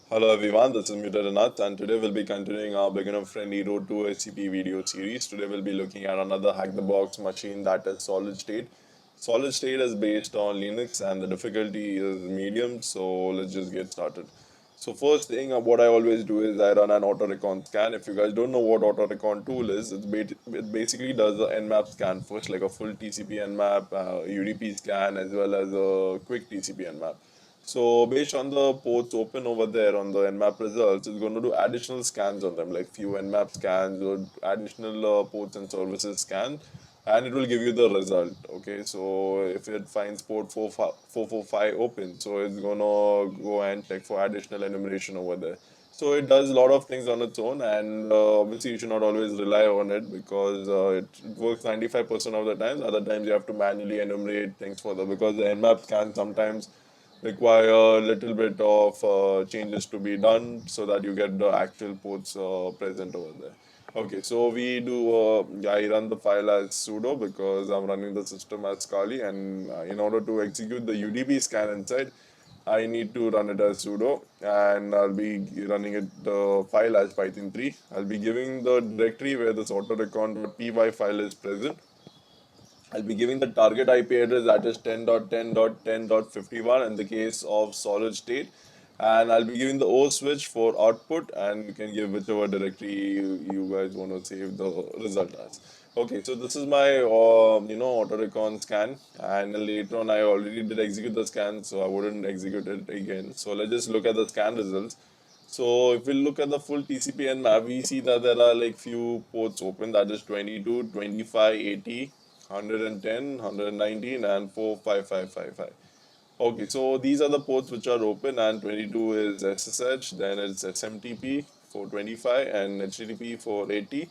Hello everyone, this is Muted Anath, and today we'll be continuing our beginner friendly Road to OSCP video series. Today we'll be looking at another Hack the Box machine, that is SolidState. SolidState is based on Linux and the difficulty is medium, so let's just get started. So first thing, what I always do is I run an auto recon scan. If you guys don't know what auto recon tool is, it basically does the nmap scan first, like a full TCP nmap, UDP scan, as well as a quick TCP nmap. So based on the ports open over there on the nmap results, it's going to do additional scans on them, like few nmap scans or additional ports and services scan, and it will give you the result. Okay, so if it finds port 445 open, so it's gonna go and check for additional enumeration over there. So it does a lot of things on its own, and obviously you should not always rely on it because it works 95% of the times. Other times you have to manually enumerate things further because the nmap scan sometimes require a little bit of changes to be done so that you get the actual ports present over there. Okay, so I run the file as sudo because I'm running the system as Kali, and in order to execute the UDP scan inside, I need to run it as sudo, and I'll be running the file as Python 3. I'll be giving the directory where this autorecon.py file is present. I'll be giving the target IP address, that is 10.10.10.51 in the case of solid state, and I'll be giving the O switch for output, and you can give whichever directory you guys want to save the result as. Okay, so this is my auto recon scan, and later on I already did execute the scan, so I wouldn't execute it again. So let's just look at the scan results. So if we look at the full TCP and map, we see that there are like few ports open, that is 22, 25, 80, 110, 119, and 45555. Okay, so these are the ports which are open, and 22 is SSH, then it's SMTP for 25 and HTTP for 80,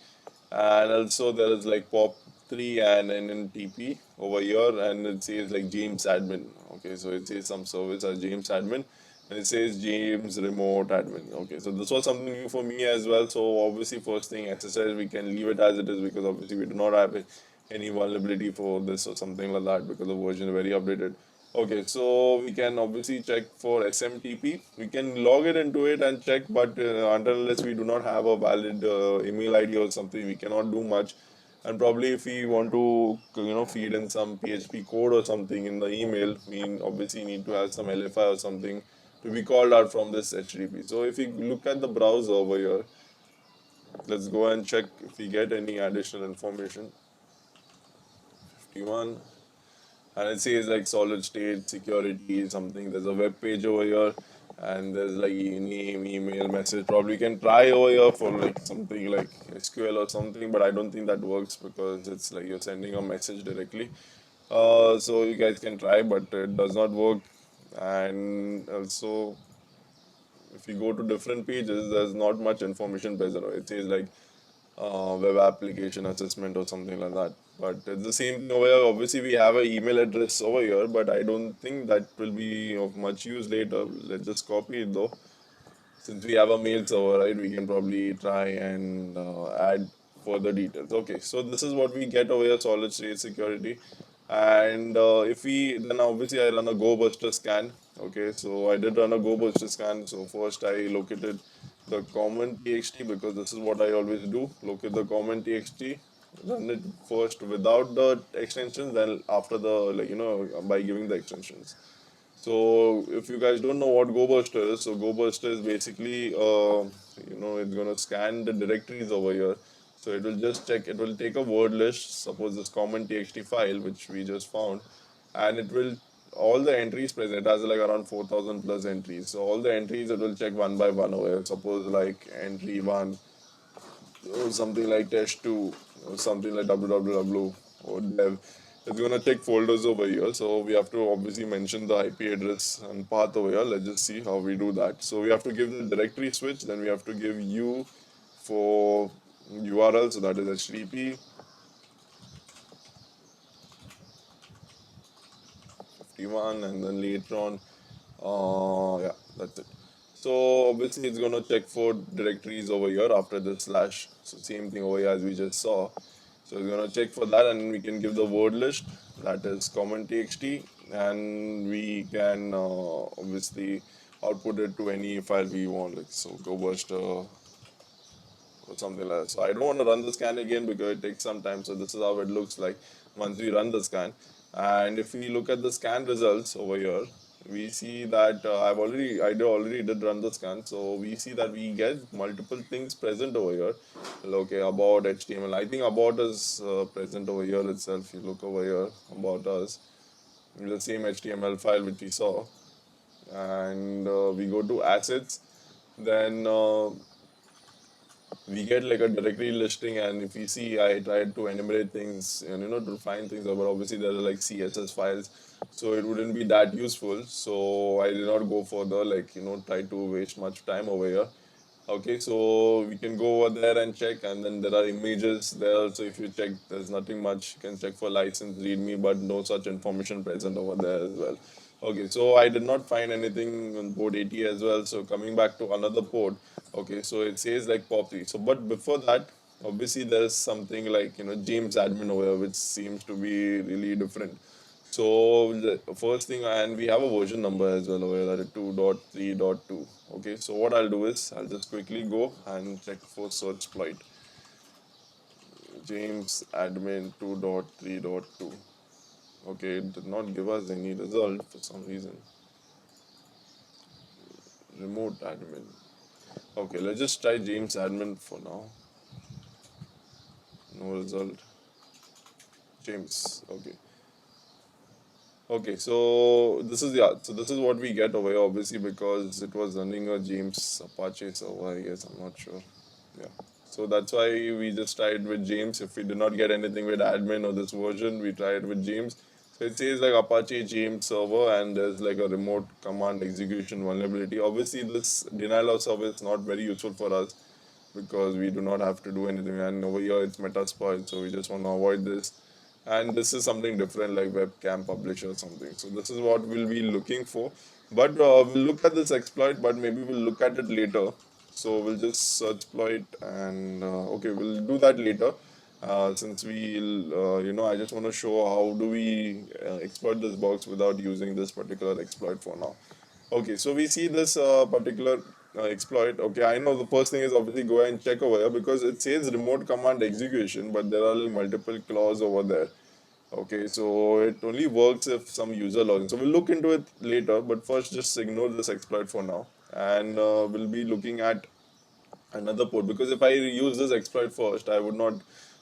and also there is like POP3 and NNTP over here, and it says like James admin. Okay, so it says some service as James admin, and it says James remote admin. Okay, so this was something new for me as well. So obviously, first thing SSH we can leave it as it is because obviously we do not have any vulnerability for this or something like that because the version is very updated. Okay, so we can obviously check for SMTP. We can log it into it and check, but until unless we do not have a valid email ID or something, we cannot do much. And probably if we want to, feed in some PHP code or something in the email, we obviously need to have some LFI or something to be called out from this HTTP. So if you look at the browser over here, let's go and check if we get any additional information. 51. And it says like solid state security something. There's a web page over here, and there's like name, email, message. Probably you can try over here for like something like SQL or something, but I don't think that works because it's like you're sending a message directly. So you guys can try, but it does not work. And also, if you go to different pages, there's not much information present. It says like web application assessment or something like that. But it's the same thing over here. Obviously, we have an email address over here, but I don't think that will be of much use later. Let's just copy it though. Since we have a mail server, right, we can probably try and add further details. Okay, so this is what we get over here, solid state security. And if we, then obviously I run a GoBuster scan. Okay, so I did run a GoBuster scan. So first I located the common txt because this is what I always do. Locate the common txt, run it first without the extensions, then after the, by giving the extensions. So if you guys don't know what GoBuster is, so GoBuster is basically, it's gonna scan the directories over here. So it will just check, it will take a word list, suppose this common txt file, which we just found, and it will, all the entries present, it has like around 4,000 plus entries. So all the entries, it will check one by one over here. Suppose like entry 1, or something like test 2, or something like www or dev. It's gonna take folders over here, so we have to obviously mention the IP address and path over here. Let's just see how we do that. So we have to give the directory switch, then we have to give U for URL, so that is HTTP 51, and then later on, yeah, that's it. So obviously it's gonna check for directories over here after the slash. So same thing over here as we just saw. So we're gonna check for that, and we can give the word list, that is common txt, and we can obviously output it to any file we want, like so GoBuster or something like that. So I don't want to run the scan again because it takes some time. So this is how it looks like once we run the scan. And if we look at the scan results over here, we see that I already did run the scan. So we see that we get multiple things present over here. Okay, about HTML. I think about is present over here itself. You look over here, about us, the same HTML file which we saw, and we go to assets. Then we get like a directory listing, and if you see, I tried to enumerate things and to find things, but obviously there are like CSS files, so it wouldn't be that useful. So I did not go further, like try to waste much time over here. Okay, so we can go over there and check, and then there are images there also. If you check, there's nothing much. You can check for license, readme, but no such information present over there as well. Okay, so I did not find anything on port 80 as well. So coming back to another port, okay, so it says like POP3. So, but before that, obviously there's something like James admin over here, which seems to be really different. So the first thing, and we have a version number as well over here, that is 2.3.2. Okay, so what I'll do is I'll just quickly go and check for search exploit. James admin 2.3.2. Okay, it did not give us any result for some reason. Remote admin. Okay, let's just try James admin for now. No result. James. Okay. Okay, so this is what we get over here, obviously, because it was running a James Apache server, I guess. I'm not sure. Yeah. So that's why we just tried with James. If we did not get anything with admin or this version, we tried with James. So it says like Apache James server, and there's like a remote command execution vulnerability. Obviously, this denial of service is not very useful for us because we do not have to do anything. And over here, it's Metasploit, so we just want to avoid this. And this is something different like webcam publisher or something. So this is what we'll be looking for. But we'll look at this exploit, but maybe we'll look at it later. So we'll just search exploit, and okay, we'll do that later. Since I just want to show how do we exploit this box without using this particular exploit for now. Okay, so we see this particular exploit. Okay, I know the first thing is obviously go and check over here because it says remote command execution, but there are multiple clause over there. Okay, so it only works if some user login. So we'll look into it later, but first just ignore this exploit for now, and we'll be looking at another port, because if I use this exploit first, I would not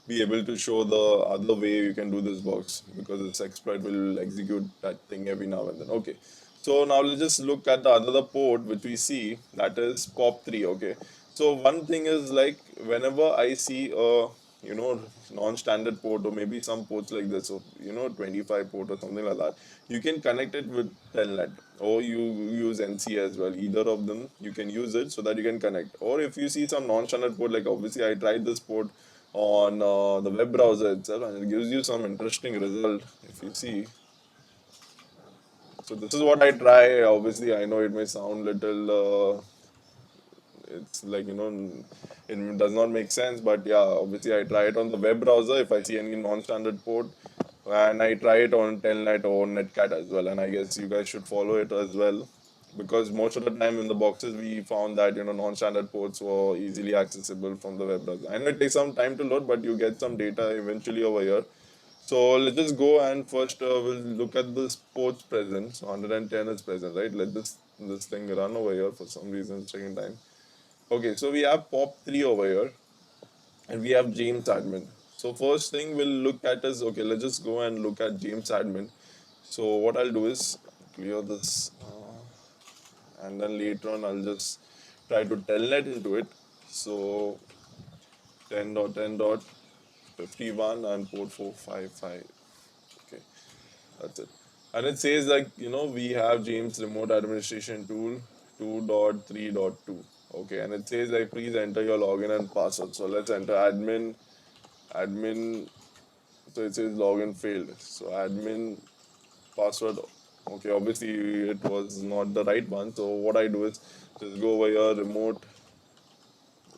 be able to show the other way you can do this box, because this exploit will execute that thing every now and then. Okay, so now let's just look at the other port which we see, that is POP3. Okay, so one thing is, like, whenever I see a non-standard port, or maybe some ports like this, so 25 port or something like that, you can connect it with telnet, or you use NC as well. Either of them you can use it so that you can connect. Or if you see some non-standard port, like obviously I tried this port on the web browser itself, and it gives you some interesting result if you see. So this is what I try. Obviously I know it may sound little it's like it does not make sense, but yeah, obviously I try it on the web browser if I see any non-standard port, and I try it on telnet or netcat as well, and I guess you guys should follow it as well, because most of the time in the boxes we found that non-standard ports were easily accessible from the web browser. I know it takes some time to load, but you get some data eventually over here. So let's just go and first we'll look at this ports present. So 110 is present, right? Let this thing run over here for some reason, second time. Okay, so we have POP3 over here, and we have James admin. So first thing we'll look at is, okay, let's just go and look at James admin. So what I'll do is clear this, and then later on I'll just try to telnet into it. So 10.10.51 and port 455. Okay, that's it. And it says, like, we have James remote administration tool 2.3.2. Okay, and it says like please enter your login and password. So let's enter admin. So it says login failed. So admin password. Okay, obviously it was not the right one. So what I do is just go over here, remote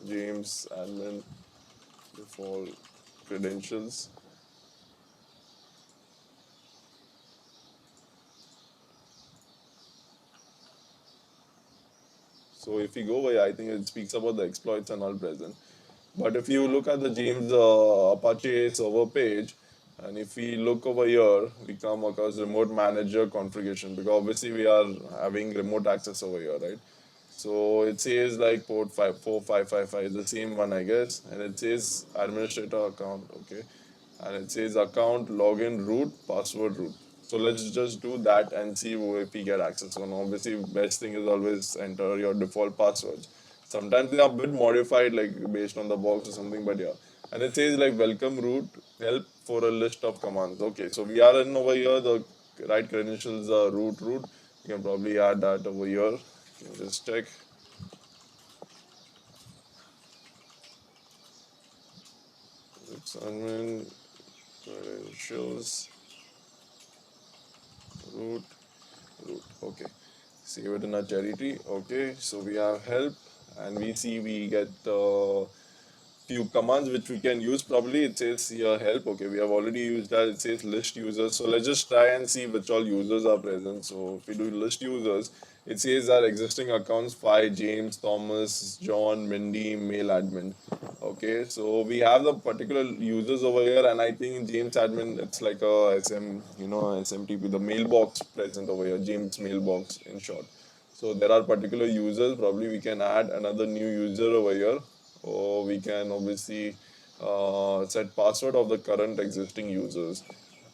James admin default credentials. So if we go over here, I think it speaks about the exploits and all present. But if you look at the James Apache server page, and if we look over here, we come across remote manager configuration, because obviously we are having remote access over here, right? So it says like port 54555 is the same one, I guess, and it says administrator account, okay, and it says account login root password root. So let's just do that and see if we get access. And obviously, best thing is always enter your default passwords. Sometimes they are a bit modified, like based on the box or something, but yeah. And it says like welcome root help for a list of commands. Okay, so we are in over here. The right credentials are root. You can probably add that over here. You can just check. It's admin credentials root okay, save it in a cherry tree. Okay, so we have help, and we see we get few commands which we can use. Probably it says here help. Okay, we have already used that. It says list users, so let's just try and see which all users are present. So if we do list users, it says our existing accounts: 5 James, Thomas, John, Mindy, mail admin. Okay, so we have the particular users over here, and I think James admin, it's like a SM, SMTP, the mailbox present over here, James mailbox in short. So there are particular users. Probably we can add another new user over here, or we can obviously set password of the current existing users.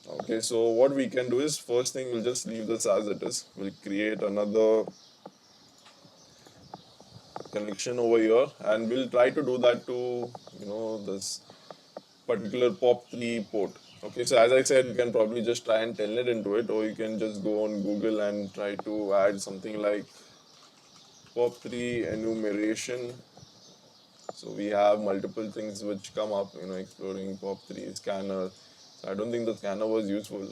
Okay, so what we can do is, first thing, we'll just leave this as it is. We'll create another connection over here, and we'll try to do that to this particular POP3 port. Okay, so as I said, you can probably just try and telnet into it, or you can just go on Google and try to add something like POP3 enumeration. So we have multiple things which come up, exploring POP3 scanner. So I don't think the scanner was useful,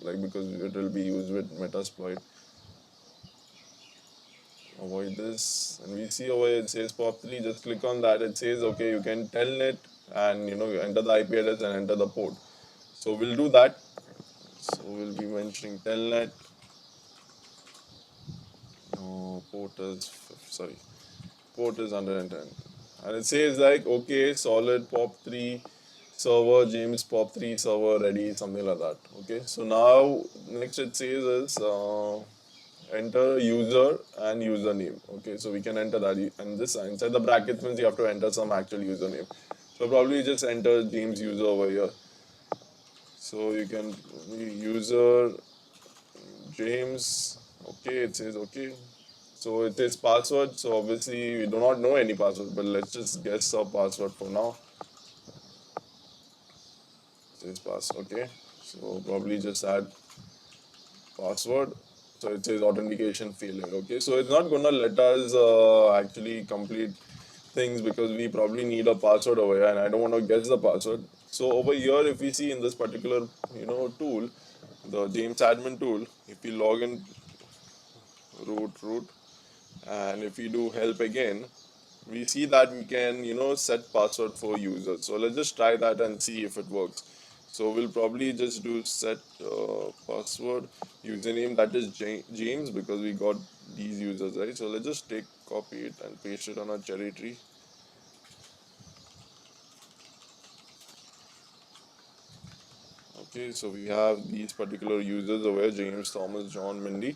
like, because it will be used with Metasploit. Avoid this, and we see over here it says POP3. Just click on that. It says okay, you can telnet, and you enter the IP address and enter the port. So we'll do that. So we'll be mentioning telnet. No, port is 110, and it says like okay, solid POP3 server, James POP3 server ready, something like that. Okay, so now next it says is enter user and username. Okay, so we can enter that, and this inside the brackets means you have to enter some actual username. So probably just enter James user over here. So you can user James. Okay, it says okay. So it is password. So obviously we do not know any password, but let's just guess our password for now. It says pass. Okay, so probably just add password. So it says authentication failure. Okay, so it's not gonna let us actually complete things, because we probably need a password over here, and I don't want to guess the password. So over here, if we see in this particular tool, the James admin tool, if we log in root, and if we do help again, we see that we can set password for users. So let's just try that and see if it works. So we'll probably just do set password username, that is James, because we got these users, right? So let's just copy it and paste it on a cherry tree. Okay, so we have these particular users over here: James, Thomas, John, Mindy.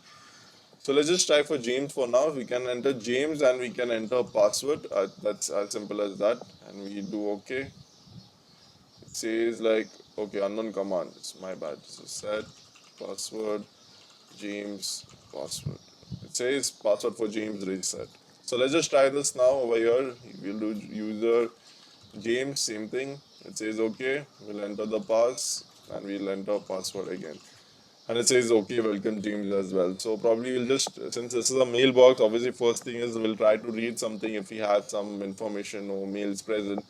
So let's just try for James for now. We can enter James and we can enter password. That's as simple as that. And we do okay. It says like, okay, unknown command. It's my bad. So set password, James, password. It says password for James reset. So let's just try this now over here. We'll do user James, same thing. It says okay. We'll enter the pass and we'll enter password again. And it says okay, welcome James as well. So probably we'll just, since this is a mailbox, obviously first thing is we'll try to read something if we have some information or mails present.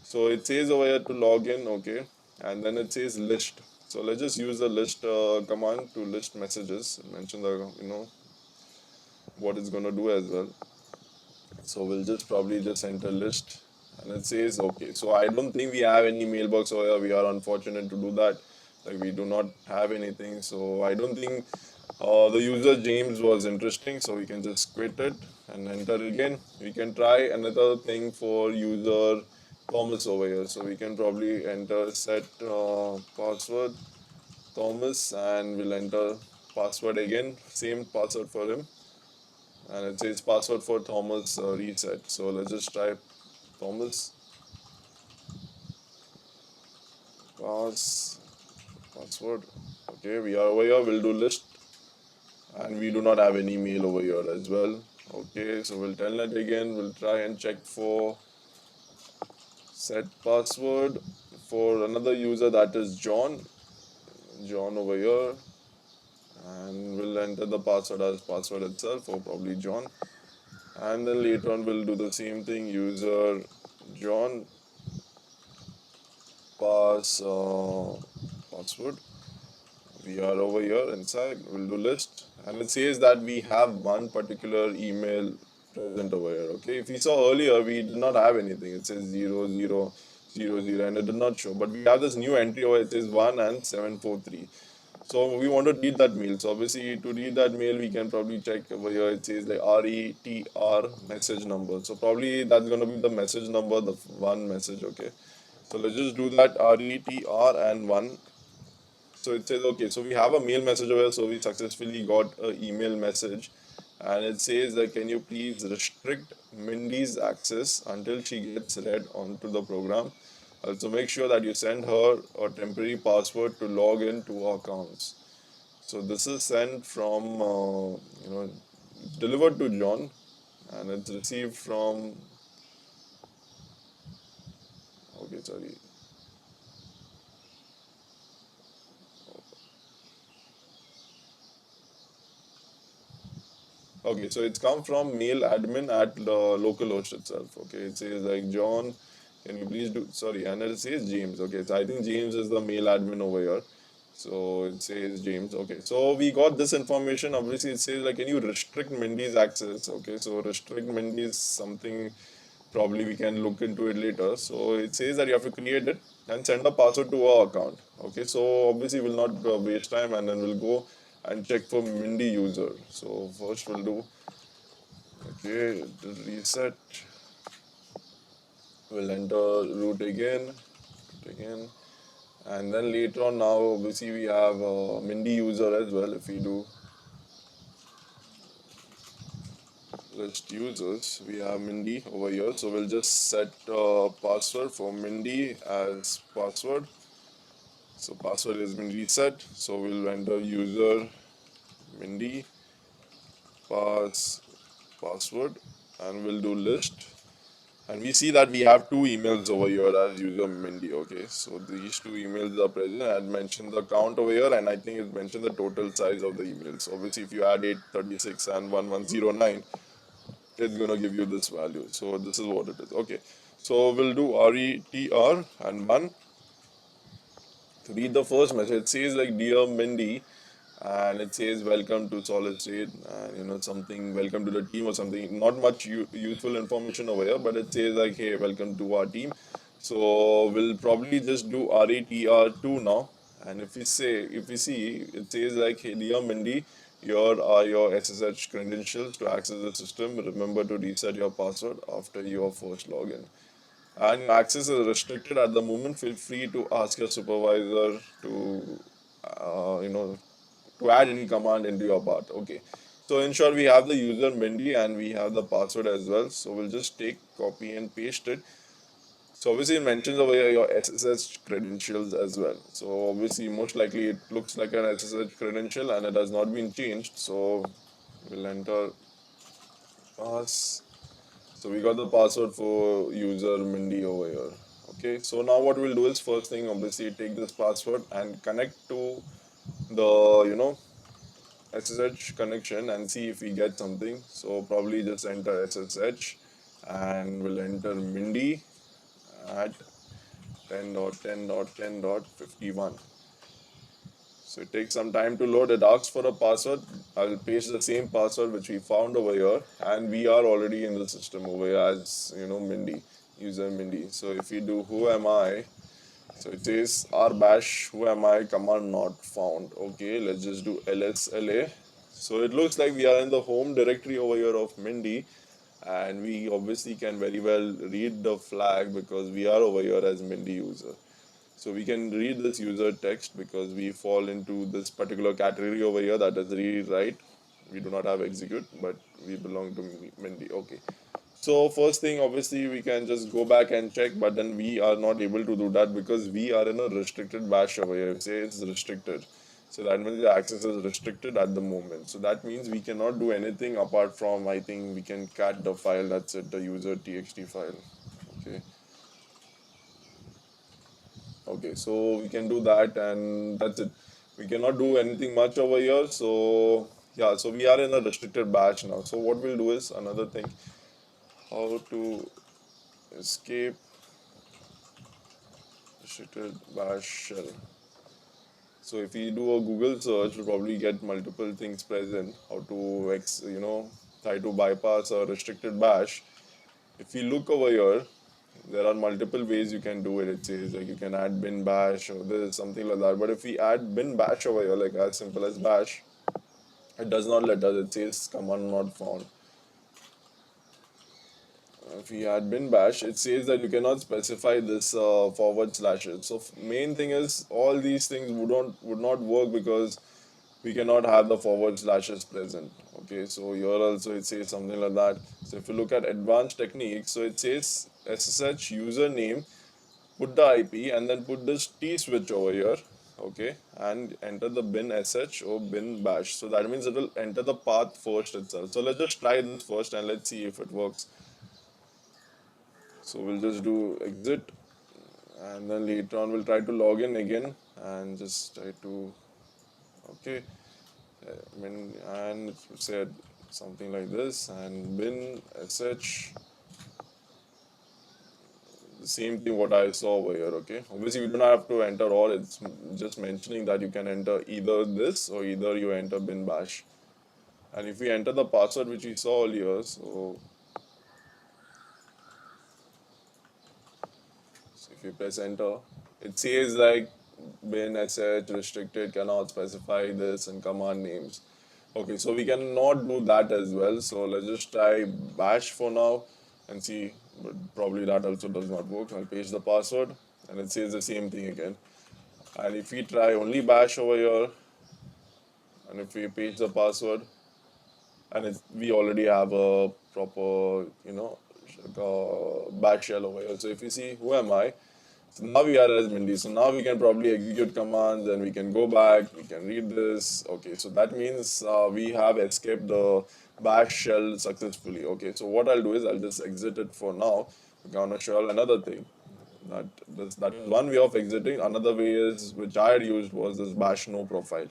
So it says over here to log in, okay, and then it says list. So let's just use the list command to list messages, mention the what it's going to do as well. So we'll just probably just enter list, and it says okay. So I don't think we have any mailbox over here. We are unfortunate to do that. Like, we do not have anything. So I don't think the user James was interesting. So we can just quit it. and enter again. We can try another thing for user Thomas over here. So we can probably enter set password Thomas, and we'll enter password again, same password for him, and it says password for Thomas reset. So let's just try Thomas password. Okay, we are over here. We'll do list, and we do not have any mail over here as well. Okay, so we'll tell it again. We'll try and check for set password for another user, that is John over here, and we'll enter the password as password itself, or probably John. And then later on we'll do the same thing, user John password. We are over here inside, we'll do list, and it says that we have one particular email present over here. Okay, if we saw earlier, we did not have anything. It says 0000, and it did not show, but we have this new entry over. It says 1 and 743. So we want to read that mail. So obviously to read that mail, we can probably check over here. It says like RETR message number. So probably that's going to be the message number, the one message. Okay, so let's just do that, RETR and 1. So it says, okay, so we have a mail message over here. So we successfully got an email message, and it says that can you please restrict Mindy's access until she gets read onto the program. Also make sure that you send her a temporary password to log in to our accounts. So this is sent from delivered to John, and it's received from, okay, sorry. Okay, so it's come from mail admin at the localhost itself. Okay, it says like John, can you please do, sorry, and it says James. Okay, so I think James is the mail admin over here. So it says James. Okay, so we got this information. Obviously, it says like, can you restrict Mindy's access? Okay, so restrict Mindy's something, probably we can look into it later. So it says that you have to create it and send a password to our account. Okay, so obviously we'll not waste time, and then we'll go and check for Mindy user. So first we'll do, okay, the reset. We'll enter root again, and then later on now obviously we have Mindy user as well. If we do list users, we have Mindy over here. So we'll just set password for Mindy as password. So password has been reset. So we'll enter user Mindy password, and we'll do list. And we see that we have two emails over here as user Mindy. Okay, so these two emails are present. I had mentioned the count over here, and I think it mentioned the total size of the emails. Obviously, if you add 836 and 1109, it's gonna give you this value. So this is what it is. Okay, so we'll do RETR and 1 to read the first message. It says like, dear Mindy, and it says welcome to SolidState, and something, welcome to the team or something. Not much useful information over here, but it says like, hey, welcome to our team. So we'll probably just do RETR2 now, and if we see, it says like, hey, dear Mindy, here are your SSH credentials to access the system. Remember to reset your password after your first login. And your access is restricted at the moment. Feel free to ask your supervisor to, to add any command into your path. Okay. So in short, we have the user Mindy and we have the password as well. So we'll just take, copy and paste it. So obviously it mentions over here your SSH credentials as well. So obviously most likely it looks like an SSH credential and it has not been changed. So we'll enter pass. So we got the password for user Mindy over here. Okay, so now what we'll do is, first thing, obviously take this password and connect to the SSH connection and see if we get something. So probably just enter SSH and we'll enter Mindy at 10.10.10.51. So it takes some time to load. It asks for a password. I'll paste the same password which we found over here, and we are already in the system over here as Mindy, user Mindy. So if we do who am I, so it says r bash who am I command not found. Okay, let's just do lsla. So it looks like we are in the home directory over here of Mindy, and we obviously can very well read the flag because we are over here as Mindy user. So we can read this user text because we fall into this particular category over here, that is read write. We do not have execute, but we belong to Mindy. Okay. So first thing, obviously, we can just go back and check, but then we are not able to do that because we are in a restricted bash over here. Say it's restricted. So that means the access is restricted at the moment. So that means we cannot do anything apart from, I think we can cat the file, that's it, the user txt file. Okay. Okay, so we can do that and that's it. We cannot do anything much over here. So yeah, so we are in a restricted batch now. So what we'll do is another thing, how to escape restricted bash shell. So if we do a Google search, we'll probably get multiple things present. How to try to bypass a restricted bash. If we look over here, there are multiple ways you can do it. It says like you can add bin bash or this something like that. But if we add bin bash over here, like as simple as bash, it does not let us. It says command not found. If we add bin bash, it says that you cannot specify this forward slashes. So main thing is all these things would not work because we cannot have the forward slashes present. Okay, so here also it says something like that. So if you look at advanced techniques, so it says SSH username, put the IP and then put this T switch over here. Okay, and enter the bin sh or bin bash. So that means it will enter the path first itself. So let's just try this first and let's see if it works. So we'll just do exit and then later on we'll try to log in again and just try to, okay, and it said something like this and bin sh, the same thing what I saw over here. Okay, obviously we do not have to enter all, it's just mentioning that you can enter either this or either you enter bin bash. And if we enter the password which we saw earlier, so if you press enter, it says like bin sh restricted, cannot specify this and command names. Okay, so we cannot do that as well. So let's just try bash for now and see, but probably that also does not work. I'll paste the password and it says the same thing again. And if we try only bash over here and if we paste the password and we already have a proper, bash shell over here. So if you see, who am I? So now we are as Mindy. So now we can probably execute commands and we can go back, we can read this. Okay, so that means we have escaped the bash shell successfully. Okay, so what I'll do is I'll just exit it for now. We're gonna show another thing. That is one way of exiting. Another way is, which I had used, was this bash no profile.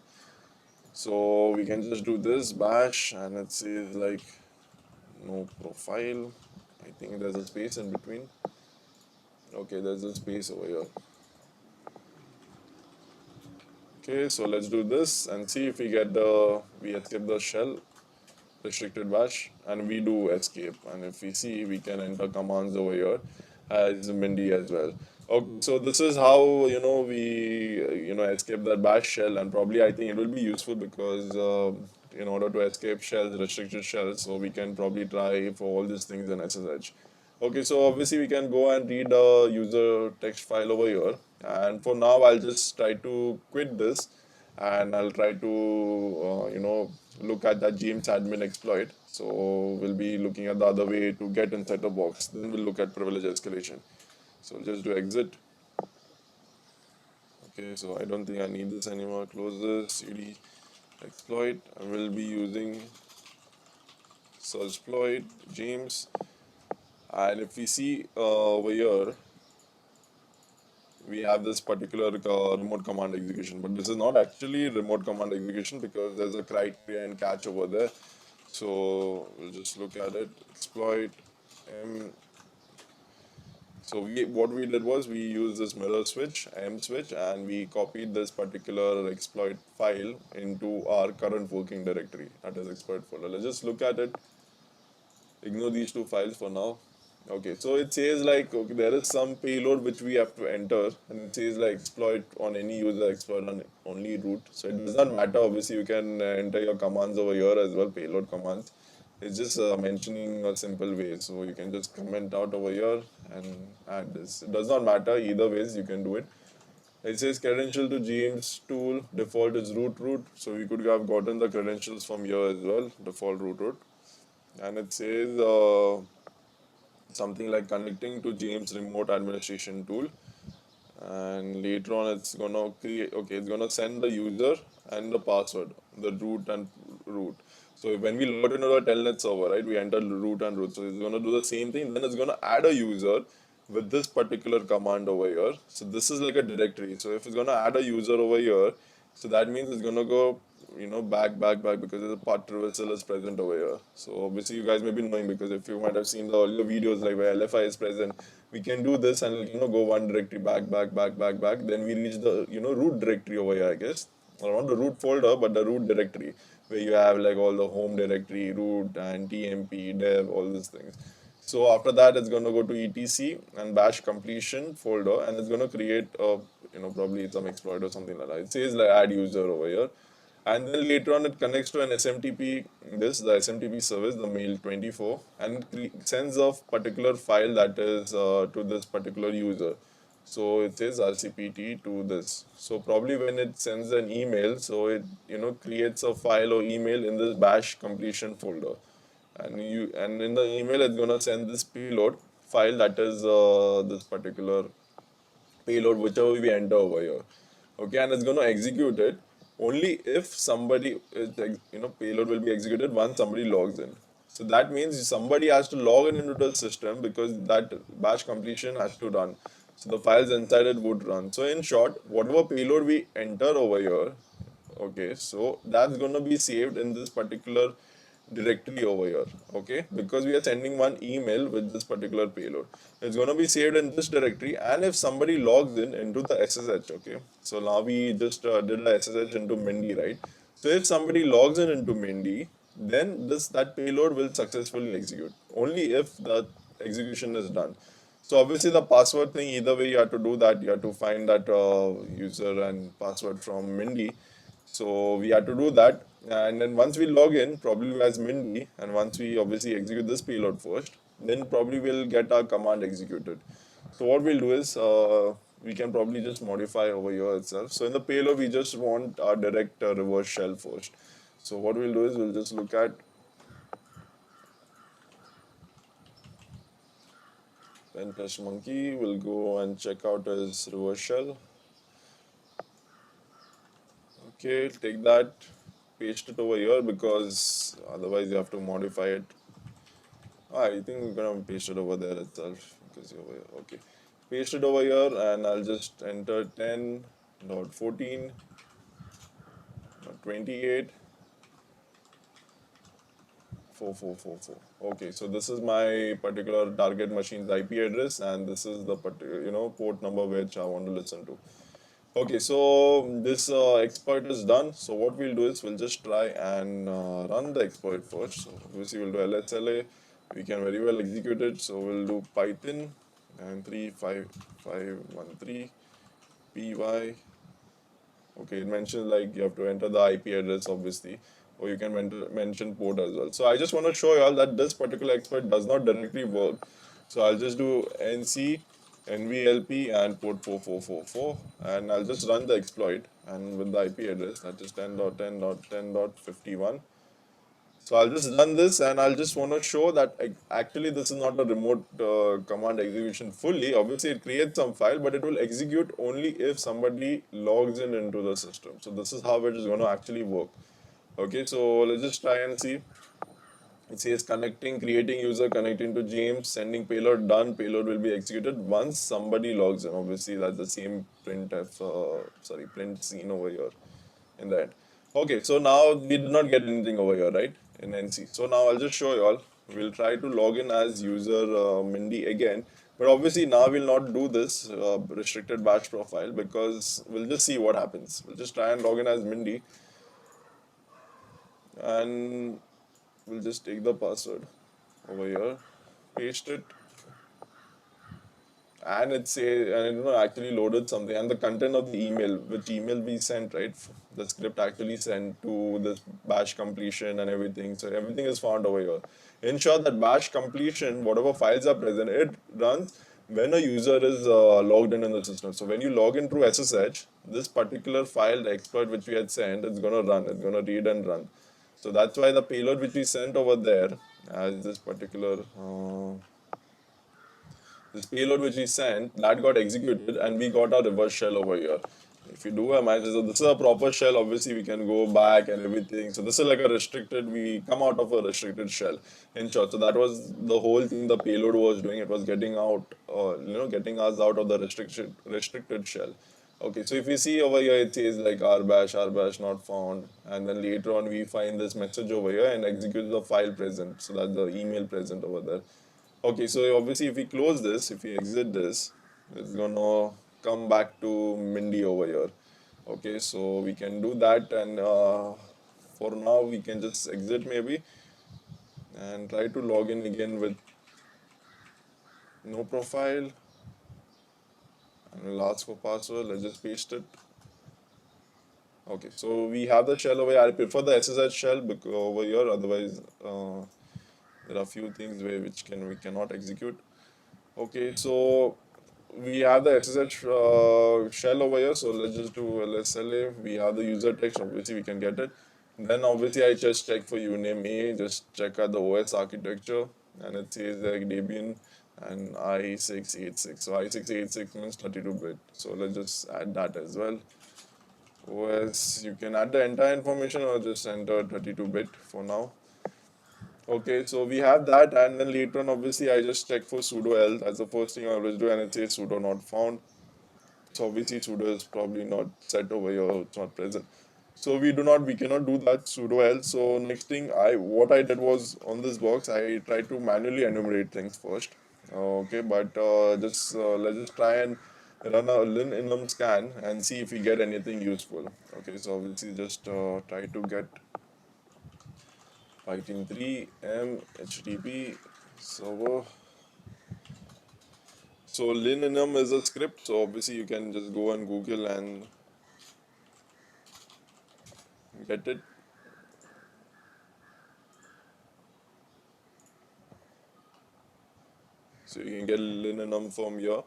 So we can just do this bash and it says like no profile. I think there's a space in between. Okay, there's a space over here. Okay, so let's do this and see if we escape the shell restricted bash and we do escape. And if we see, we can enter commands over here as Mindy as well. Okay, so this is how we escape that bash shell, and probably I think it will be useful because in order to escape shells, restricted shells, so we can probably try for all these things in SSH. Okay, so obviously we can go and read a user text file over here, and for now I'll just try to quit this and I'll try to look at that James admin exploit. So we'll be looking at the other way to get inside the box, then we'll look at privilege escalation. So I'll just do exit. Okay, so I don't think I need this anymore. Close this, cd exploit. I will be using exploit James. And if we see over here, we have this particular remote command execution, but this is not actually remote command execution because there's a criteria and catch over there. So we'll just look at it. Exploit m. So what we did was we used this mirror switch, m switch, and we copied this particular exploit file into our current working directory, that is exploit folder. Let's just look at it. Ignore these two files for now. Okay, so it says like, okay, there is some payload which we have to enter, and it says like exploit on any user, exploit on only root. So it does not matter. Obviously, you can enter your commands over here as well, payload commands. It's just mentioning a simple way. So you can just comment out over here and add this. It does not matter either ways. You can do it. It says credential to GM's tool. Default is root. So we could have gotten the credentials from here as well. Default root. And it says something like connecting to James remote administration tool, and later on it's gonna create, okay, it's gonna send the user and the password, the root. So when we load into the telnet server, right, we enter root, so it's gonna do the same thing. Then it's gonna add a user with this particular command over here. So this is like a directory. So if it's gonna add a user over here, so that means it's gonna go, back because there's a path traversal is present over here. So obviously you guys may be knowing, because if you might have seen the earlier videos like where LFI is present, we can do this and go one directory back. Then we reach the root directory over here, I guess, or not the root folder, but the root directory where you have like all the home directory, root and tmp, dev, all these things. So after that, it's going to go to etc and bash completion folder, and it's going to create a, probably some exploit or something like that. It says like add user over here, and then later on it connects to an SMTP, the SMTP service, the mail 24, and sends a particular file that is to this particular user. So it says RCPT to this. So probably when it sends an email, so it creates a file or email in this bash completion folder, and in the email it's gonna send this payload file, that is this particular payload, whichever we enter over here. Okay, and it's going to execute it only if somebody is, payload will be executed once somebody logs in. So that means somebody has to log in into the system, because that bash completion has to run. So the files inside it would run. So in short, whatever payload we enter over here, okay, so that's going to be saved in this particular directory over here, okay, because we are sending one email with this particular payload. It's going to be saved in this directory, and if somebody logs in into the SSH, okay, so now we just did the SSH into Mindy, right? So if somebody logs in into Mindy, then that payload will successfully execute only if the execution is done. So obviously the password thing, either way you have to do that. You have to find that user and password from Mindy. So we had to do that, and then once we log in, probably as Mindy, and once we obviously execute this payload first, then probably we'll get our command executed. So what we'll do is we can probably just modify over here itself. So in the payload, we just want our direct reverse shell first. So what we'll do is we'll just look at Pentest monkey. We'll go and check out his reverse shell. Okay, take that, paste it over here, because otherwise you have to modify it. I think we're gonna paste it over there itself, because you're over here. Okay, paste it over here, and I'll just enter 10.14.28 4444. Okay, so this is my particular target machine's IP address, and this is the particular port number which I want to listen to. Okay, so this exploit is done. So what we'll do is we'll just try and run the exploit first. So obviously we'll do LSLA. We can very well execute it. So we'll do Python and 35513 py. Okay, it mentions like you have to enter the IP address obviously, or you can mention port as well. So I just want to show you all that this particular exploit does not directly work. So I'll just do nc nvlp and port 4444, and I'll just run the exploit, and with the IP address that is 10.10.10.51. So I'll just run this, and I'll just want to show that actually this is not a remote command execution fully. Obviously it creates some file, but it will execute only if somebody logs in into the system. So this is how it is going to actually work. Okay, so let's just try and see. It says connecting, creating user, connecting to James, sending payload, done. Payload will be executed once somebody logs in. Obviously that's the same print scene over here in the end. Okay, so now we did not get anything over here, right, in NC. So now I'll just show you all. We'll try to log in as user Mindy again, but obviously now we'll not do this restricted batch profile, because we'll just see what happens. We'll just try and log in as Mindy, and we'll just take the password over here, paste it, and it say and actually loaded something, and the content of the email, which email we sent, right? The script actually sent to this bash completion and everything. So everything is found over here. Ensure that bash completion, whatever files are present, it runs when a user is logged in the system. So when you log in through SSH, this particular file, the exploit which we had sent, it's gonna run. It's gonna read and run. So that's why the payload which we sent over there, as this particular this payload which we sent, that got executed and we got our reverse shell over here. If you do a match, so this is a proper shell, obviously we can go back and everything. So this is like a restricted, we come out of a restricted shell in short. So that was the whole thing the payload was doing. It was getting out, getting us out of the restricted shell. Okay, so if you see over here, it says like r bash not found, and then later on we find this message over here and execute the file present. So that's the email present over there. Okay, so obviously if we close this, if we exit this, it's gonna come back to Mindy over here. Okay, so we can do that, and for now we can just exit maybe and try to log in again with no profile, and we'll ask for password. Let's just paste it. Okay, so we have the shell over here. I prefer the SSH shell over here, otherwise there are few things which we cannot execute. Okay, so we have the SSH shell over here, so let's just do LSLA. We have the user text, obviously we can get it. Then obviously I just check for uname A, just check out the OS architecture, and it says like Debian and i686. So i686 means 32-bit. So let's just add that as well. OS, you can add the entire information or just enter 32-bit for now. Okay, so we have that, and then later on, obviously, I just check for sudo else. That's the first thing I always do, and it says sudo not found. So obviously, sudo is probably not set over here; it's not present. So we cannot do that sudo else. So next thing, what I did was on this box, I tried to manually enumerate things first. Okay, but just let's just try and run a lin enum scan and see if we get anything useful. Okay, so obviously, just try to get Python 3 m HTTP server. So linenum is a script, so obviously you can just go and Google and get it. So you can get linenum from here.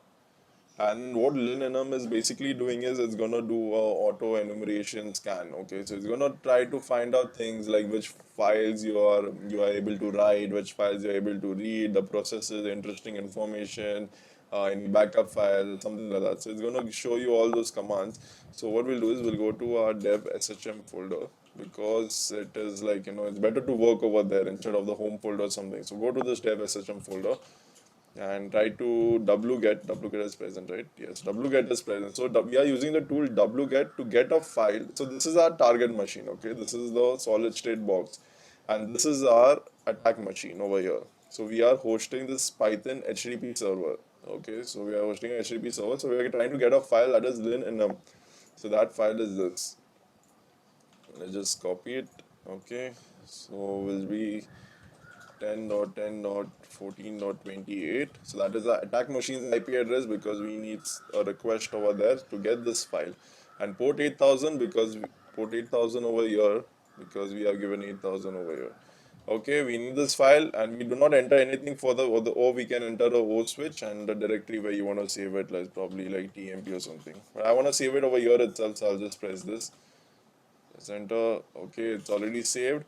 And what linenum is basically doing is it's gonna do a auto enumeration scan. Okay, so it's gonna try to find out things like which files you are able to write, which files you're able to read, the processes, interesting information, any backup file, something like that. So it's gonna show you all those commands. So what we'll do is we'll go to our dev shm folder, because it is like it's better to work over there instead of the home folder or something. So go to this dev shm folder and try to wget is present, right? Yes, wget is present. So we are using the tool wget to get a file. So this is our target machine. Okay, this is the solid state box, and this is our attack machine over here. So we are hosting this Python HTTP server. Okay, so we are hosting a HTTP server, so we are trying to get a file that is lin so that file is this. Let's just copy it. Okay, so will be 10.10.14.28. So that is the attack machine's IP address, because we need a request over there to get this file, and port 8000 because port 8000 over here, because we have given 8000 over here. Okay, we need this file, and we do not enter anything for or we can enter a O switch and the directory where you want to save it, like probably like TMP or something. But I want to save it over here itself, so I'll just press this. Press enter. Okay, it's already saved.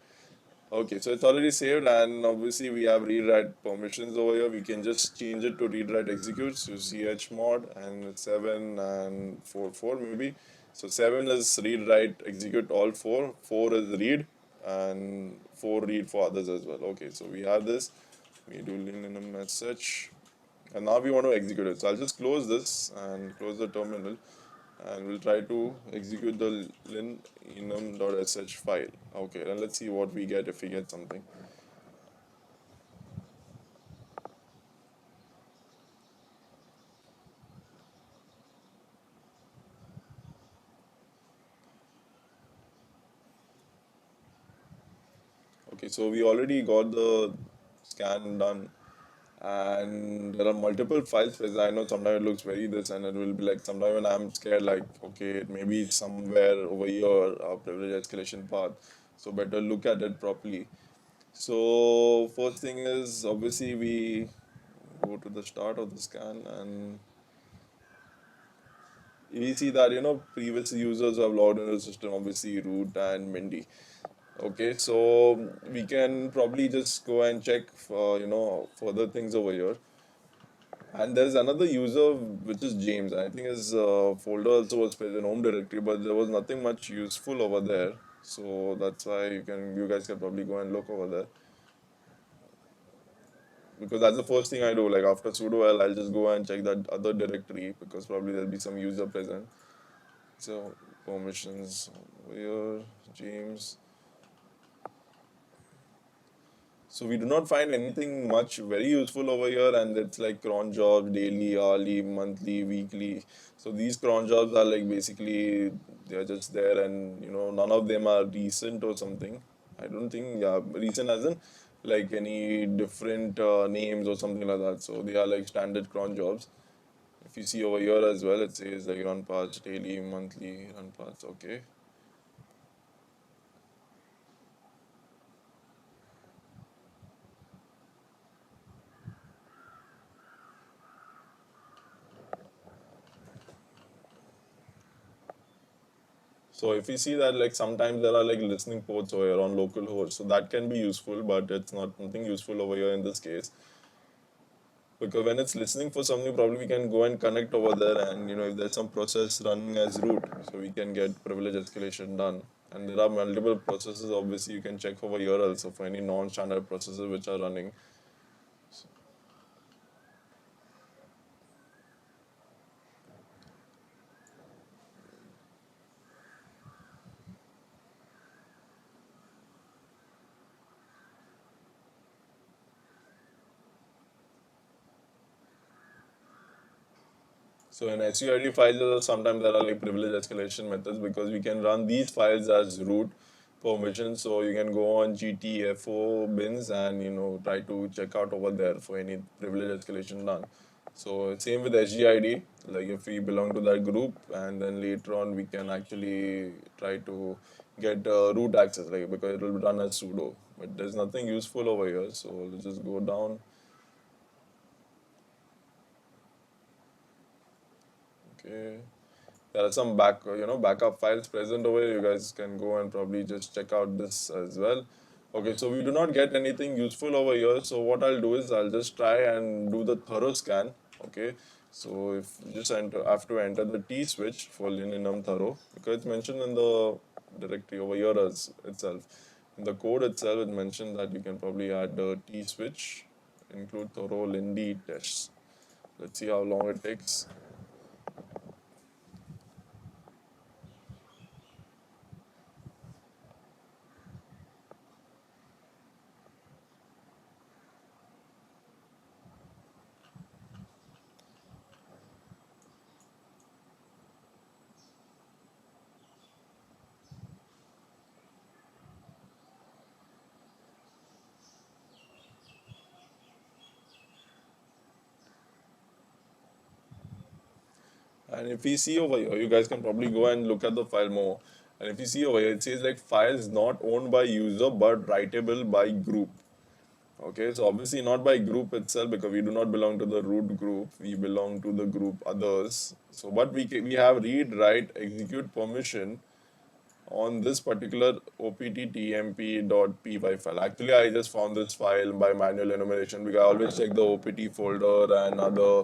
Okay, so it's already saved, and obviously we have read write permissions over here. We can just change it to read write execute. So chmod and 7 and 4 maybe. So 7 is read write execute all 4. 4 is read, and 4 read for others as well. Okay, so we have this. We do linenum as such, and now we want to execute it. So I'll just close this and close the terminal, and we'll try to execute the linenum.sh file. Okay, and let's see what we get, if we get something. Okay, so we already got the scan done, and there are multiple files present. I know sometimes it looks very this, and it will be like sometimes when I'm scared, like okay, it may be somewhere over here, our privilege escalation path. So better look at it properly. So first thing is obviously we go to the start of the scan, and we see that previous users have logged into the system, obviously root and Mindy. Okay, so we can probably just go and check for further things over here. And there's another user which is James. I think his folder also was present in home directory, but there was nothing much useful over there. So that's why you guys can probably go and look over there, because that's the first thing I do. Like after sudo I'll just go and check that other directory, because probably there'll be some user present. So permissions over here, James. So we do not find anything much very useful over here, and it's like cron jobs, daily, hourly, monthly, weekly. So these cron jobs are like basically they're just there, and none of them are recent or something. I don't think, yeah, recent as in like any different names or something like that. So they are like standard cron jobs. If you see over here as well, it says like run parts, daily, monthly, run parts. Okay. So if you see that like sometimes there are like listening ports over here on local host, so that can be useful, but it's not nothing useful over here in this case, because when it's listening for something, probably we can go and connect over there, and if there's some process running as root, so we can get privilege escalation done. And there are multiple processes. Obviously, you can check over here also for any non-standard processes which are running. So in SUID files, sometimes there are like privilege escalation methods, because we can run these files as root permission. So you can go on GTFO bins and try to check out over there for any privilege escalation done. So same with SGID, like if we belong to that group, and then later on we can actually try to get root access, like because it will be run as sudo. But there's nothing useful over here, so let's just go down. Okay. There are some backup files present over here. You guys can go and probably just check out this as well. Okay, so we do not get anything useful over here. So what I'll do is I'll just try and do the thorough scan. Okay, so if you just have to enter the T switch for linenum thorough, because it's mentioned in the directory over here as itself. In the code itself, it mentioned that you can probably add the T switch, include thorough lindy tests. Let's see how long it takes. And if we see over here, you guys can probably go and look at the file more. And if you see over here, it says like files not owned by user but writable by group. Okay, so obviously not by group itself, because we do not belong to the root group. We belong to the group others. So, but we have read, write, execute permission on this particular opt.tmp.py file. Actually, I just found this file by manual enumeration, because I always check the opt folder and other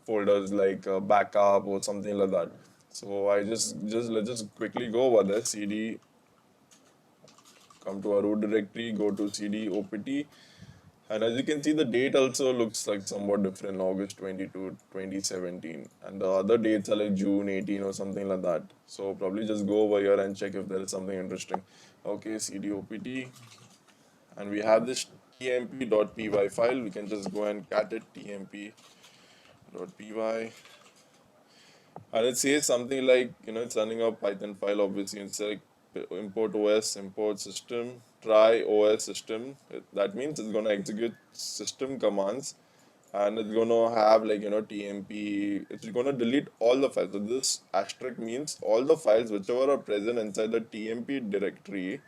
folders like backup or something like that. So I just let's just quickly go over there. CD, come to our root directory, go to CD opt, and as you can see, the date also looks like somewhat different, August 22, 2017. And the other dates are like June 18 or something like that. So probably just go over here and check if there is something interesting. Okay, cd opt. And we have this tmp.py file. We can just go and cat it, tmp.py. And it says something like, it's running a Python file, obviously. It's like import OS, import system, try OS system. That means it's going to execute system commands and it's gonna have like TMP. It's gonna delete all the files. So this asterisk means all the files whichever are present inside the TMP directory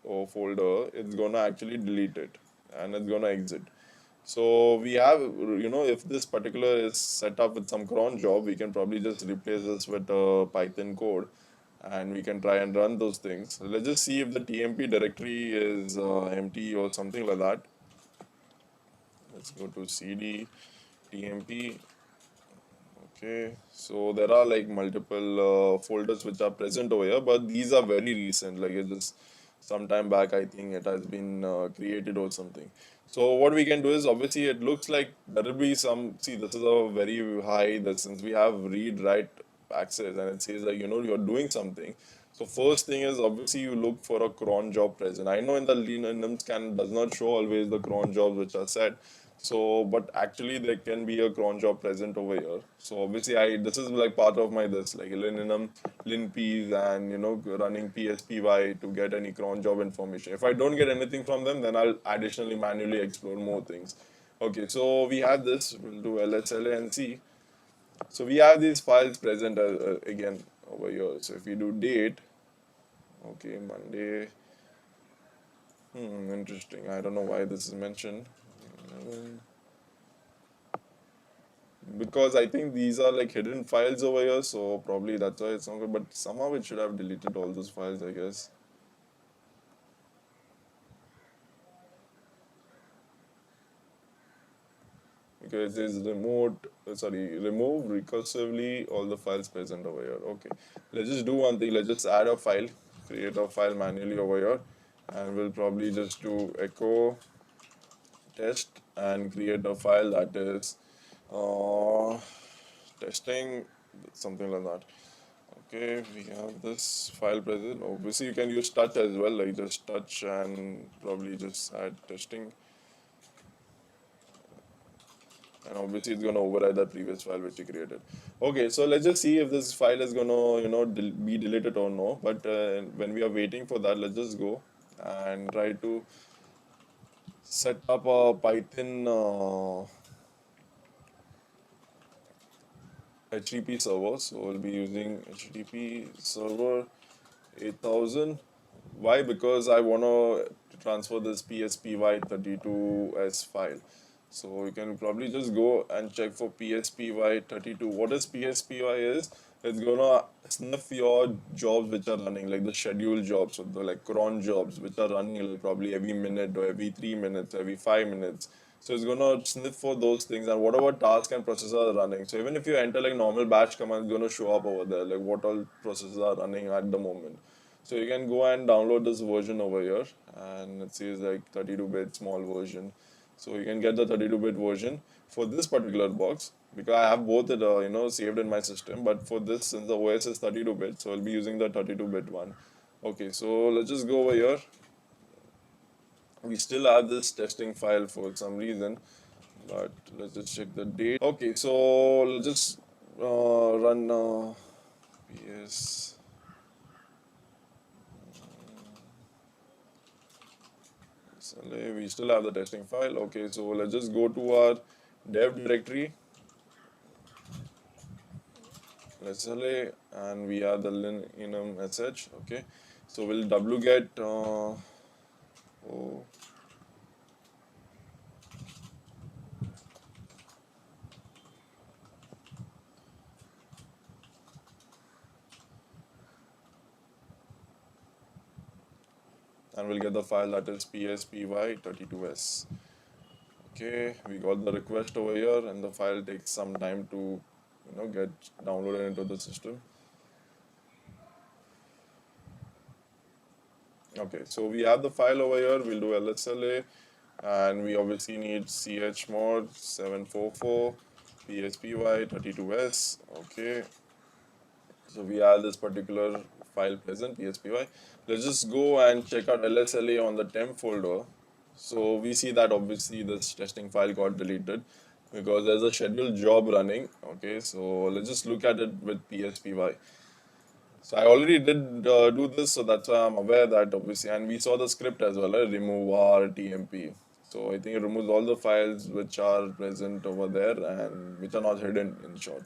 or folder, it's gonna actually delete it and it's gonna exit. So we have, if this particular is set up with some cron job, we can probably just replace this with a Python code and we can try and run those things. So let's just see if the TMP directory is empty or something like that. Let's go to cd tmp. Okay, so there are like multiple folders which are present over here, but these are very recent. Like it is some time back, I think it has been created or something. So what we can do is obviously it looks like there will be some. See, this is a very high. That since we have read write access and it says that you're doing something. So first thing is obviously you look for a cron job present. I know in the enum scan does not show always the cron jobs which are set. So, but actually there can be a cron job present over here. So obviously this is like part of my this like linenum, linps and running pspy to get any cron job information. If I don't get anything from them, then I'll additionally manually explore more things. Okay, so we have this. We'll do lsla and see. So we have these files present again over here. So if we do date, okay, Monday. Interesting. I don't know why this is mentioned. Because I think these are like hidden files over here, so probably that's why it's not good. But somehow it should have deleted all those files, I guess. Because it says remove recursively all the files present over here. Okay, let's just do one thing. Let's just add a file, create a file manually over here, and we'll probably just do echo test and create a file that is testing, something like that. Okay, we have this file present. Obviously, you can use touch as well, like just touch and probably just add testing. And obviously, it's gonna override the previous file which you created. Okay, so let's just see if this file is gonna, be deleted or no. But when we are waiting for that, let's just go and try to set up a Python HTTP server. So we'll be using HTTP server 8000. Why? Because I want to transfer this PSPY32S file. So you can probably just go and check for PSPY32. What is PSPY is? It's gonna sniff your jobs which are running, like the scheduled jobs, so the like cron jobs which are running like probably every minute or every 3 minutes, every 5 minutes. So it's gonna sniff for those things and whatever task and processes are running. So even if you enter like normal batch command, it's gonna show up over there, like what all processes are running at the moment. So you can go and download this version over here, and it says like 32-bit small version. So you can get the 32-bit version for this particular box because I have both it saved in my system. But for this, since the OS is 32-bit, so I'll be using the 32-bit one. Okay, so let's just go over here. We still have this testing file for some reason, but let's just check the date. Okay, so let's just run ps. We still have the testing file. Okay, so let's just go to our dev directory. Let's say, and we have the enum sh. Okay, so we'll wget and we'll get the file that is pspy32s. Okay, we got the request over here, and the file takes some time to get downloaded into the system. Okay, so we have the file over here. We'll do lsla, and we obviously need chmod 744 pspy32s. Okay, so we have this particular file present, pspy. Let's just go and check out lsla on the temp folder. So we see that obviously this testing file got deleted because there's a scheduled job running. Okay, so let's just look at it with pspy. So I already did do this, so that's why I'm aware that obviously, and we saw the script as well, remove r tmp. So I think it removes all the files which are present over there and which are not hidden, in short.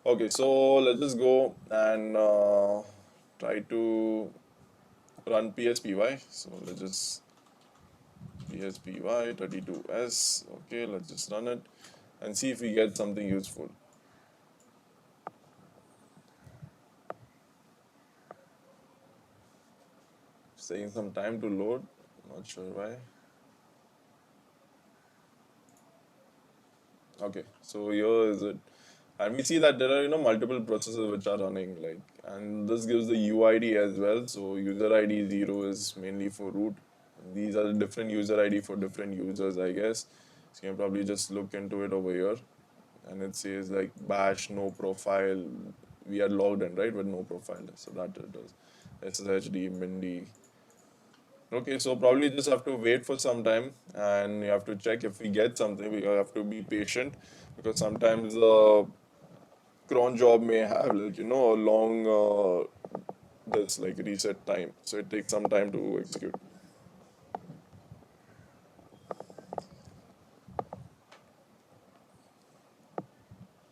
Okay, so let's just go and try to run PSPY. So let's just PSPY 32S. Okay, let's just run it and see if we get something useful. It's taking some time to load, not sure why. Okay, so here is it, and we see that there are multiple processes which are running, like, and this gives the UID as well. So user ID 0 is mainly for root. These are the different user ID for different users, I guess. So you can probably just look into it over here, and it says like bash no profile. We are logged in, right, with no profile, so that it does. SSHD Mindy. Okay, so probably just have to wait for some time, and you have to check if we get something. We have to be patient because sometimes the cron job may have, like, a long this like reset time, so it takes some time to execute.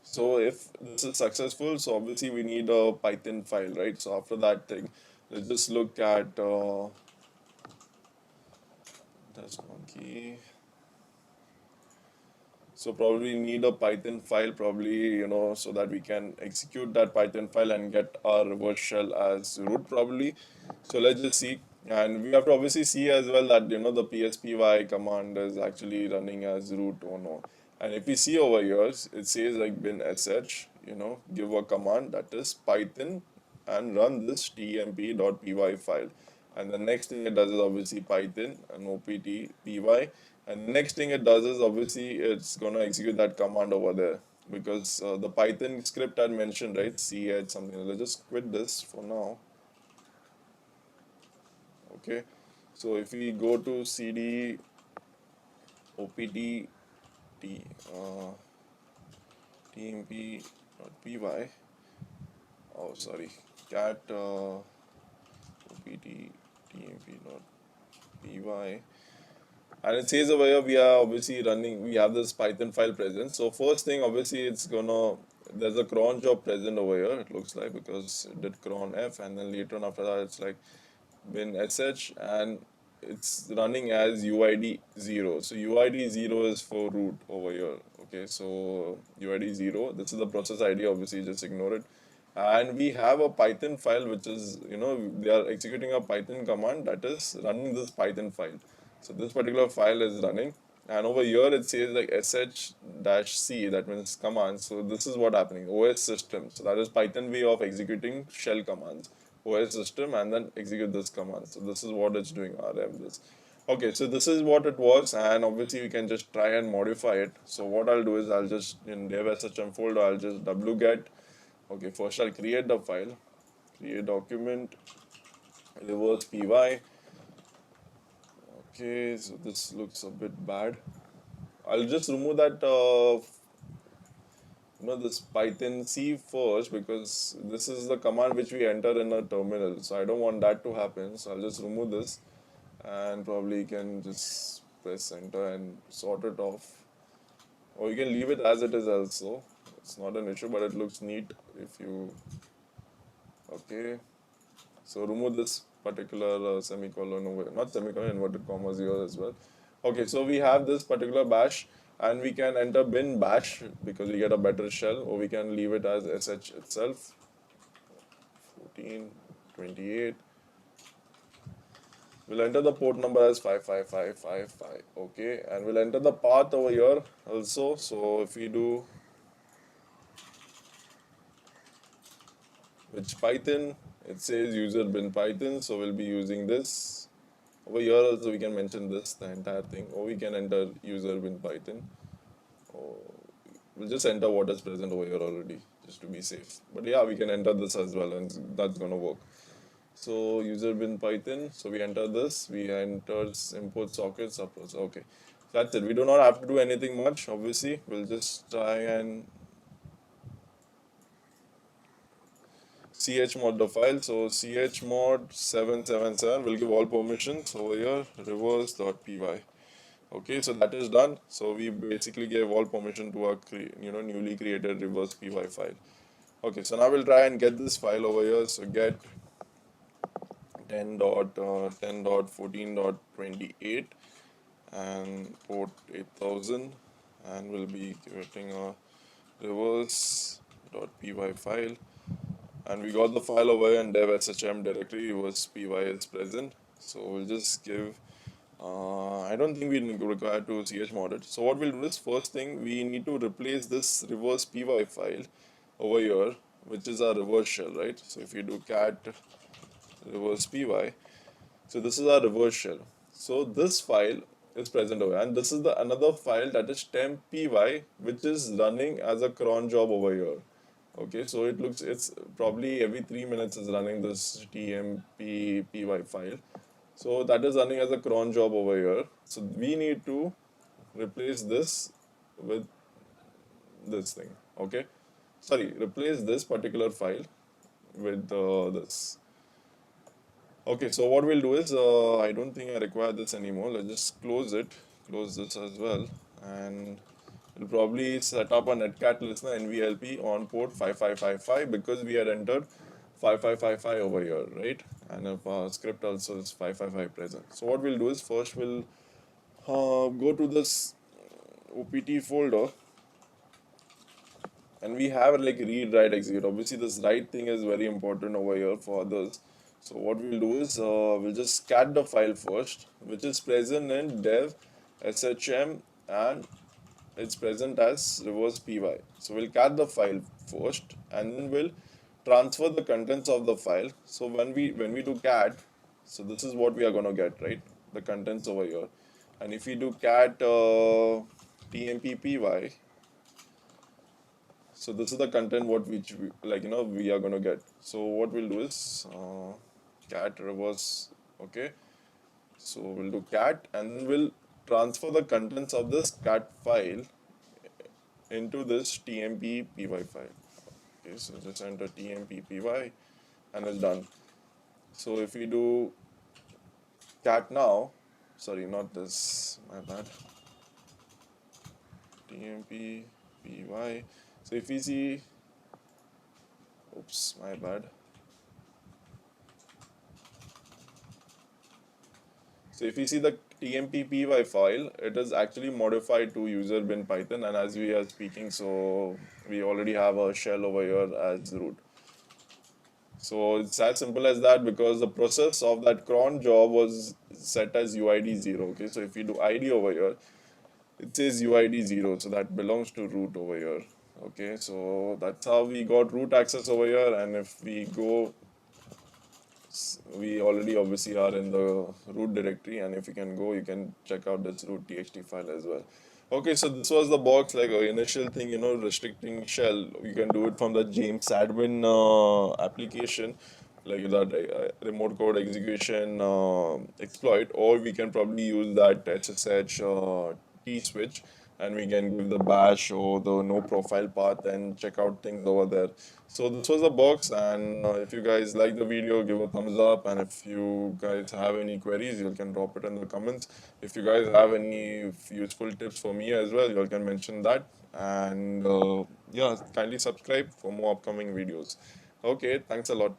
So if this is successful, so obviously we need a Python file, right? So after that thing, let's just look at test monkey. So probably need a Python file, probably, so that we can execute that Python file and get our reverse shell as root probably. So let's just see. And we have to obviously see as well that, the pspy command is actually running as root or no. And if we see over here, it says like bin sh, give a command that is Python and run this tmp.py file. And the next thing it does is obviously Python and opt.py, and the next thing it does is obviously it's going to execute that command over there, because the Python script I mentioned, right, ch something. Let's just quit this for now. Okay, so if we go to cd opt t tmp.py, oh sorry, cat opt tmp.py, and it says over here we are obviously running, we have this Python file present. So first thing, obviously it's gonna, there's a cron job present over here, it looks like, because it did cron f, and then later on after that it's like bin sh, and it's running as uid 0. So uid 0 is for root over here. Okay, so uid 0, this is the process ID, obviously just ignore it. And we have a Python file which is, they are executing a Python command that is running this Python file. So this particular file is running, and over here it says like sh-c, that means command. So this is what happening, OS system. So that is Python way of executing shell commands, OS system, and then execute this command. So this is what it's doing, rm this. Okay, so this is what it was, and obviously we can just try and modify it. So what I'll do is I'll just, in dev shm folder, I'll just wget. Okay, first I'll create the file, create document, reverse py. Okay, so this looks a bit bad. I'll just remove that this Python C first, because this is the command which we enter in a terminal, so I don't want that to happen. So I'll just remove this, and probably can just press enter and sort it off, or you can leave it as it is also. It's not an issue, but it looks neat if you. Okay, so remove this particular semicolon over, not semicolon, inverted commas here as well. Okay, so we have this particular bash, and we can enter bin bash because we get a better shell, or we can leave it as sh itself. 1428. We'll enter the port number as 55555. Okay, and we'll enter the path over here also. So if we do which Python, it says user bin Python, so we'll be using this. Over here also we can mention this, the entire thing, or we can enter user bin Python, or we'll just enter what is present over here already, just to be safe. But yeah, we can enter this as well, and that's gonna work. So user bin Python, so we enter this, we enter import sockets, uploads. Okay, that's it. We do not have to do anything much, obviously. We'll just try and chmod the file. So chmod 777 will give all permissions over here, reverse.py. Okay, so that is done. So we basically gave all permission to our newly created reverse py file. Okay, so now we'll try and get this file over here. So get 10.14.28 and port 8000, and we'll be creating a reverse.py file, and we got the file over here in dev shm directory. Reverse py is present, so we'll just give I don't think we require to chmod it. So what we'll do is, first thing, we need to replace this reverse py file over here, which is our reverse shell, right? So if you do cat reverse py, so this is our reverse shell. So this file is present over here, and this is the another file that is temp py, which is running as a cron job over here. Okay, so it's probably every 3 minutes is running this tmp py file. So that is running as a cron job over here. So we need to replace this with this thing. Okay, sorry, replace this particular file with this. Okay, so what we'll do is, I don't think I require this anymore. Let's just close it, close this as well, and we'll probably set up a netcat listener nvlp on port 5555, because we had entered 5555 over here, right? And if our script also is 555 present. So what we'll do is, first we'll go to this opt folder, and we have like read, write, execute. Obviously this write thing is very important over here for others. So what we'll do is, we'll just cat the file first, which is present in dev shm, and it's present as reverse py. So we'll cat the file first, and then we'll transfer the contents of the file. So when we do cat, so this is what we are going to get, right? The contents over here. And if we do cat tmppy, so this is the content what which we are going to get. So what we'll do is, cat reverse. Okay, so we'll do cat, and then we'll transfer the contents of this cat file into this tmppy file. Okay, so just enter tmppy, and it's done. So if we do cat now, sorry, not this, my bad, tmppy. So if we see, oops, my bad. So if you see the tmppy file, it is actually modified to user bin python, and as we are speaking, so we already have a shell over here as root. So it's as simple as that, because the process of that cron job was set as uid 0. Okay, so if you do id over here, it says uid 0, so that belongs to root over here. Okay, so that's how we got root access over here. And if we go, we already obviously are in the root directory, and if you can go, you can check out this root txt file as well. Okay, so this was the box, like an initial thing, restricting shell. You can do it from the James admin application, like that remote code execution exploit, or we can probably use that ssh t switch, and we can give the bash or the no profile path and check out things over there. So this was the box, and if you guys like the video, give a thumbs up, and if you guys have any queries, you can drop it in the comments. If you guys have any useful tips for me as well, you can mention that. And yeah, kindly subscribe for more upcoming videos. Okay, thanks a lot.